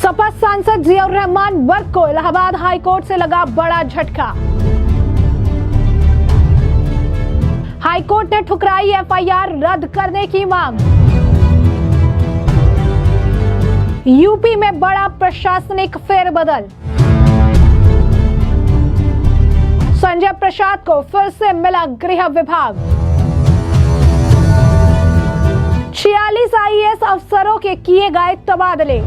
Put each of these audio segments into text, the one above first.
सपा सांसद जियाउर रहमान वर्क को Allahabad high court से लगा बड़ा झटका। हाई कोर्ट ने ठुकराई एफआईआर रद्द करने की मांग। यूपी में बड़ा प्रशासनिक फेरबदल। संजय प्रसाद को फिर से मिला गृह विभाग। 46 आईएएस अफसरों के किए गए तबादले।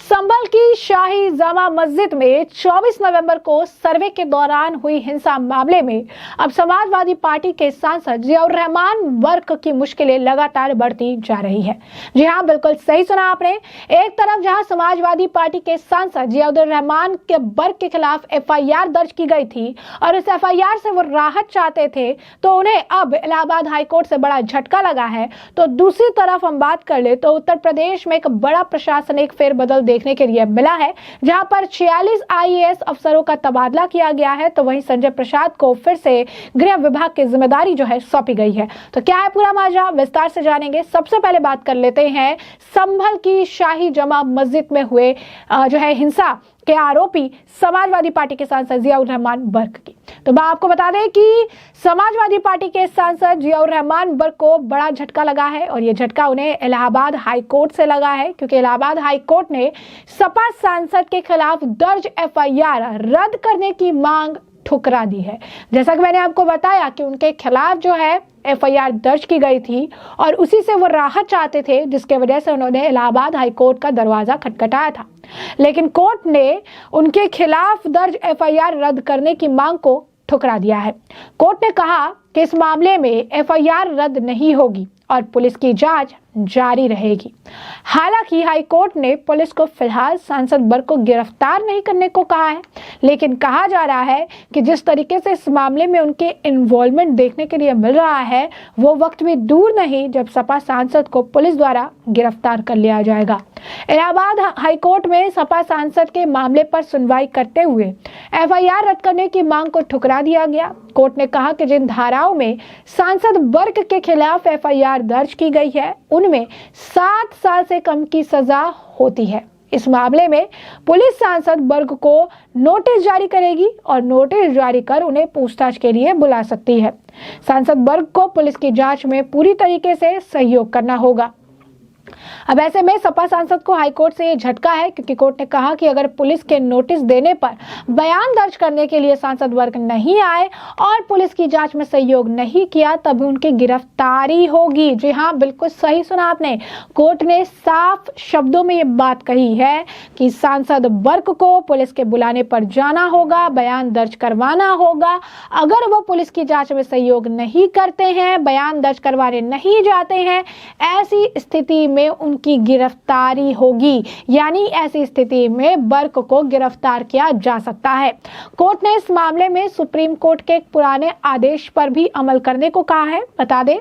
संभल की शाही जामा मस्जिद में 24 नवंबर को सर्वे के दौरान हुई हिंसा मामले में अब समाजवादी पार्टी के सांसद जियाउर रहमान वर्क की मुश्किलें लगातार बढ़ती जा रही है। जी हां, बिल्कुल सही सुना आपने। एक तरफ जहां समाजवादी पार्टी के सांसद जियाउर रहमान के वर्क के खिलाफ एफआईआर दर्ज की गई थी और इस एफआईआर से वो राहत चाहते थे, तो उन्हें अब इलाहाबाद हाईकोर्ट से बड़ा झटका लगा है। तो दूसरी तरफ हम बात कर ले तो उत्तर प्रदेश में एक बड़ा प्रशासनिक फेरबदल देखने के लिए मिला है, जहां पर 46 आईएएस अफसरों का तबादला किया गया है। तो वहीं संजय प्रसाद को फिर से गृह विभाग की जिम्मेदारी जो है सौंपी गई है। तो क्या है पूरा माजरा, विस्तार से जानेंगे। सबसे पहले बात कर लेते हैं संभल की शाही जामा मस्जिद में हुए जो है हिंसा के आरोपी समाजवादी पार्टी के सांसद जियाउर रहमान वर्क की। तो मैं आपको बता दें कि समाजवादी पार्टी के सांसद जियाउर रहमान वर्क को बड़ा झटका लगा है और ये झटका उन्हें इलाहाबाद हाई कोर्ट से लगा है, क्योंकि इलाहाबाद हाई कोर्ट ने सपा सांसद के खिलाफ दर्ज एफआईआर रद्द करने की मांग ठुकरा दी है। जैसा कि मैंने आपको बताया कि उनके खिलाफ जो है एफआईआर दर्ज की गई थी और उसी से वो राहत चाहते थे, जिसके वजह से उन्होंने इलाहाबाद हाई कोर्ट का दरवाजा खटखटाया था। लेकिन कोर्ट ने उनके खिलाफ दर्ज एफआईआर रद्द करने की मांग को ठुकरा दिया है। कोर्ट ने कहा कि इस मामले में एफआईआर रद्द नहीं होगी और पुलिस की जांच जारी रहेगी। हालांकि हाई कोर्ट ने पुलिस को फिलहाल सांसद वर्क को गिरफ्तार नहीं करने को कहा है, लेकिन कहा जा रहा है कि जिस तरीके से इस मामले में उनके इन्वॉल्वमेंट देखने के लिए मिल रहा है, वो वक्त भी दूर नहीं जब सपा सांसद को पुलिस द्वारा गिरफ्तार कर लिया जाएगा। इलाहाबाद हाईकोर्ट में सपा सांसद के मामले पर सुनवाई करते हुए एफआईआर रद्द करने की मांग को ठुकरा दिया गया। कोर्ट ने कहा कि जिन धाराओं में सांसद वर्ग के खिलाफ एफआईआर दर्ज की गई है, उनमें 7 साल से कम की सजा होती है। इस मामले में पुलिस सांसद वर्ग को नोटिस जारी करेगी और नोटिस जारी कर उन्हें पूछताछ के लिए बुला सकती है। सांसद वर्ग को पुलिस की जांच में पूरी तरीके से सहयोग करना होगा। अब ऐसे में सपा सांसद को हाईकोर्ट से ये झटका है, क्योंकि कोर्ट ने कहा कि अगर पुलिस के नोटिस देने पर बयान दर्ज करने के लिए सांसद वर्ग नहीं आए और पुलिस की जांच में सहयोग नहीं किया, तभी उनकी गिरफ्तारी होगी। जी हाँ, बिल्कुल सही सुना आपने। कोर्ट ने साफ शब्दों में ये बात कही है कि सांसद वर्ग को पुलिस के बुलाने पर जाना होगा, बयान दर्ज करवाना होगा। अगर वो पुलिस की जांच में सहयोग नहीं करते हैं, बयान दर्ज करवाने नहीं जाते हैं, ऐसी स्थिति में उनकी गिरफ्तारी होगी। यानी ऐसी स्थिति में वर्क को गिरफ्तार किया जा सकता है। कोर्ट ने इस मामले में सुप्रीम कोर्ट के एक पुराने आदेश पर भी अमल करने को कहा है। बता दें,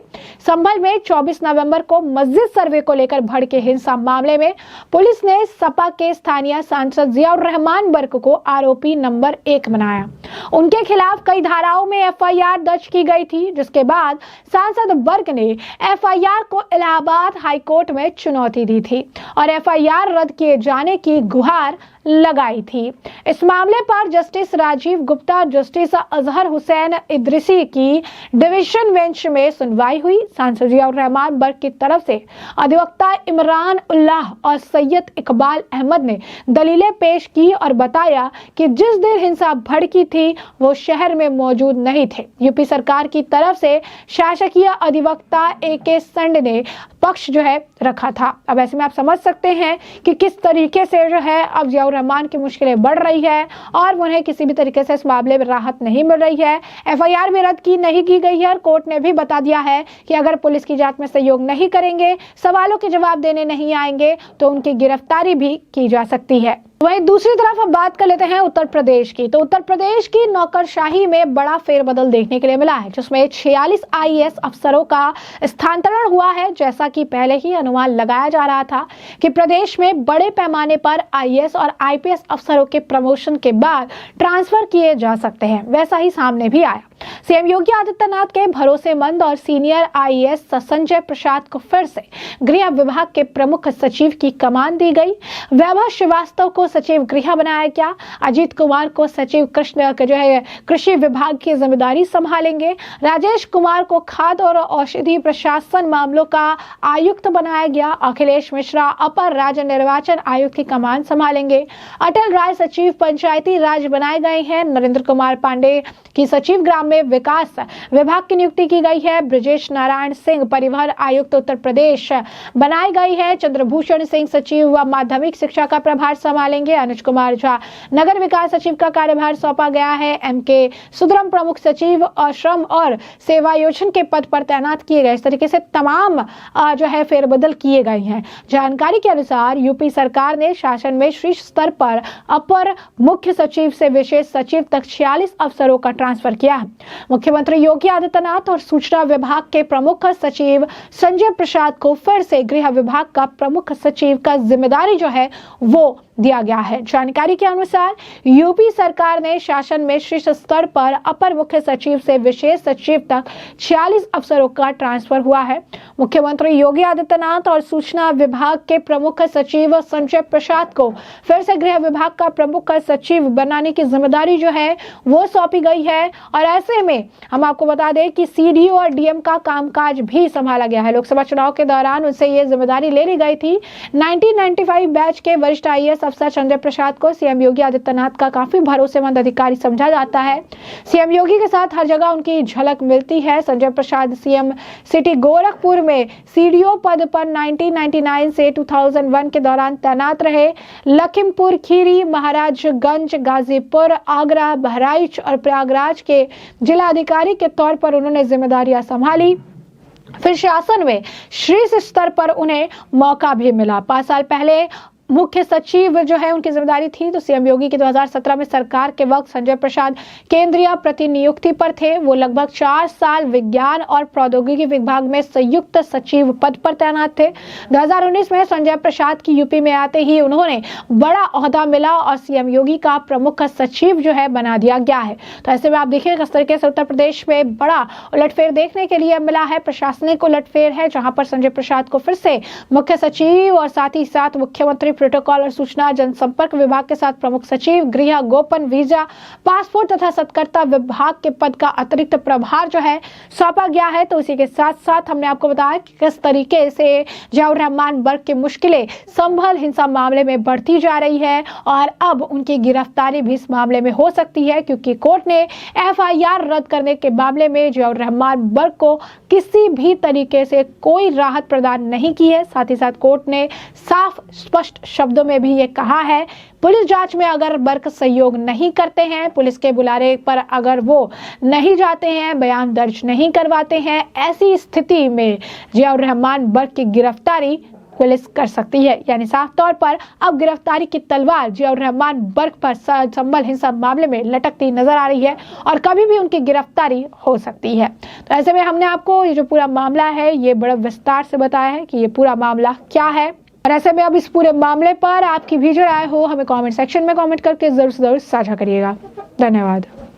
संभल में 24 नवंबर को मस्जिद सर्वे को लेकर भड़के हिंसा मामले में पुलिस ने सपा के स्थानीय सांसद जियाउर रहमान वर्क को आरोपी नंबर 1 बनाया। उनके खिलाफ कई धाराओं में एफआईआर दर्ज की गई थी, जिसके बाद सांसद वर्ग ने एफआईआर को इलाहाबाद हाईकोर्ट में चुनौती दी थी और एफआईआर रद्द किए जाने की गुहार लगाई थी। इस मामले पर जस्टिस राजीव गुप्ता, जस्टिस अजहर हुसैन इदरिसी की डिवीजन बेंच में सुनवाई हुई। सांसद जियाउर रहमान वर्ग की तरफ से अधिवक्ता इमरान उल्लाह और सैयद इकबाल अहमद ने दलीलें पेश की और बताया कि जिस दिन हिंसा भड़की थी वो शहर में मौजूद नहीं थे। यूपी सरकार की तरफ से शासकीय अधिवक्ता AK संड ने पक्ष जो है रखा था। अब ऐसे में आप समझ सकते हैं कि किस तरीके से जो है अब जियाउर रहमान की मुश्किलें बढ़ रही है और उन्हें किसी भी तरीके से इस मामले में राहत नहीं मिल रही है। एफआईआर भी रद्द की नहीं की गई है और कोर्ट ने भी बता दिया है कि अगर पुलिस की जांच में सहयोग नहीं करेंगे, सवालों के जवाब देने नहीं आएंगे, तो उनकी गिरफ्तारी भी की जा सकती है। वहीं दूसरी तरफ हम बात कर लेते हैं उत्तर प्रदेश की। तो उत्तर प्रदेश की नौकरशाही में बड़ा फेरबदल देखने के लिए मिला है, जिसमें 46 आईएएस अफसरों का स्थानांतरण हुआ है। जैसा कि पहले ही अनुमान लगाया जा रहा था कि प्रदेश में बड़े पैमाने पर आईएएस और आईपीएस अफसरों के प्रमोशन के बाद ट्रांसफर किए जा सकते हैं, वैसा ही सामने भी आया। सीएम योगी आदित्यनाथ के भरोसेमंद और सीनियर आईएएस संजय प्रसाद को फिर से गृह विभाग के प्रमुख सचिव की कमान दी गई। वैभव श्रीवास्तव को सचिव गृह बनाया गया। अजीत कुमार को सचिव कृषि विभाग की जिम्मेदारी संभालेंगे। राजेश कुमार को खाद्य और औषधि प्रशासन मामलों का आयुक्त बनाया गया। अखिलेश मिश्रा अपर राज्य निर्वाचन आयुक्त की कमान संभालेंगे। अटल राय सचिव पंचायती राज बनाए गए हैं। नरेंद्र कुमार पांडे की सचिव ग्राम्य विकास विभाग की नियुक्ति की गई है। ब्रजेश नारायण सिंह परिवहन आयुक्त उत्तर प्रदेश बनाई गई है। चंद्रभूषण सिंह सचिव व माध्यमिक शिक्षा का प्रभार संभालेंगे। अनुज कुमार झा नगर विकास सचिव का कार्यभार सौंपा गया है। एमके सुंदरम प्रमुख सचिव और श्रम और सेवायोजन के पद पर तैनात किए गए। इस तरीके से तमाम फेरबदल किए गए हैं। जानकारी के अनुसार यूपी सरकार ने शासन में शीर्ष स्तर पर अपर मुख्य सचिव से विशेष सचिव तक 46 अफसरों का ट्रांसफर किया है। मुख्यमंत्री योगी आदित्यनाथ और सूचना विभाग के प्रमुख सचिव संजय प्रसाद को फिर से गृह विभाग का प्रमुख सचिव का जिम्मेदारी वो दिया गया है। जानकारी के अनुसार यूपी सरकार ने शासन में शीर्ष स्तर पर अपर मुख्य सचिव से विशेष सचिव तक 46 अफसरों का ट्रांसफर हुआ है। मुख्यमंत्री योगी आदित्यनाथ और सूचना विभाग के प्रमुख सचिव संजय प्रसाद को फिर से गृह विभाग का प्रमुख सचिव बनाने की जिम्मेदारी वो सौंपी गई है। और ऐसे में हम आपको बता दें कि सीडीओ और डीएम का कामकाज भी संभाला गया है। लोकसभा चुनाव के दौरान उनसे ये जिम्मेदारी ले ली गई थी। 1995 बैच के वरिष्ठ आईएएस अफसर संजय प्रसाद को सीएम योगी आदित्यनाथ का काफी भरोसेमंद अधिकारी समझा जाता है। सीएम योगी के साथ हर जगह उनकी झलक मिलती है। संजय प्रसाद सीएम सिटी गोरखपुर में सीडीओ पद पर 1999 से 2001 के दौरान तैनात रहे। लखीमपुर खीरी, महाराजगंज, गाजीपुर, आगरा, बहराइच और प्रयागराज के जिला अधिकारी के तौर पर उन्होंने जिम्मेदारियां संभाली। फिर शासन में शीर्ष स्तर पर उन्हें मौका भी मिला। 5 साल पहले मुख्य सचिव उनकी जिम्मेदारी थी। तो सीएम योगी के 2017 में सरकार के वक्त संजय प्रसाद केंद्रीय प्रतिनियुक्ति पर थे। वो लगभग 4 साल विज्ञान और प्रौद्योगिकी विभाग में संयुक्त सचिव पद पर तैनात थे। 2019 में संजय प्रसाद की यूपी में आते ही उन्होंने बड़ा ओहदा मिला और सीएम योगी का प्रमुख सचिव बना दिया गया है। तो ऐसे में आप देखिए किस तरीके से उत्तर प्रदेश में बड़ा उलटफेर देखने के लिए मिला है। प्रशासनिक उलटफेर है, जहां पर संजय प्रसाद को फिर से मुख्य सचिव और साथ ही साथ मुख्यमंत्री प्रोटोकॉल और सूचना जनसंपर्क विभाग के साथ प्रमुख सचिव, गृह, गोपन, वीजा, पासपोर्ट तथा सत्कर्ता विभाग के पद का अतिरिक्त प्रभार सौंपा गया है। तो इसी के साथ साथ हमने आपको बताया कि किस तरीके से जियाउर रहमान वर्ग की मुश्किलें संभल हिंसा मामले में बढ़ती जा रही है और अब उनकी गिरफ्तारी भी इस मामले में हो सकती है, क्योंकि कोर्ट ने एफआईआर रद्द करने के मामले में जियाउर रहमान वर्ग को किसी भी तरीके से कोई राहत प्रदान नहीं की है। साथ ही साथ कोर्ट ने साफ स्पष्ट शब्दों में भी ये कहा है, पुलिस जांच में अगर वर्ग सहयोग नहीं करते हैं, पुलिस के बुलारे पर अगर वो नहीं जाते हैं, बयान दर्ज नहीं करवाते हैं, ऐसी स्थिति में जियाउर रहमान वर्ग की गिरफ्तारी पुलिस कर सकती है। यानी साफ तौर पर अब गिरफ्तारी की तलवार जियाउर रहमान वर्ग पर संभल हिंसा मामले में लटकती नजर आ रही है और कभी भी उनकी गिरफ्तारी हो सकती है। तो ऐसे में हमने आपको ये जो पूरा मामला है ये बड़ा विस्तार से बताया है कि ये पूरा मामला क्या है। और ऐसे में अब इस पूरे मामले पर आपकी भी जो राय हो हमें कमेंट सेक्शन में कमेंट करके जरूर से जरूर साझा करिएगा। धन्यवाद।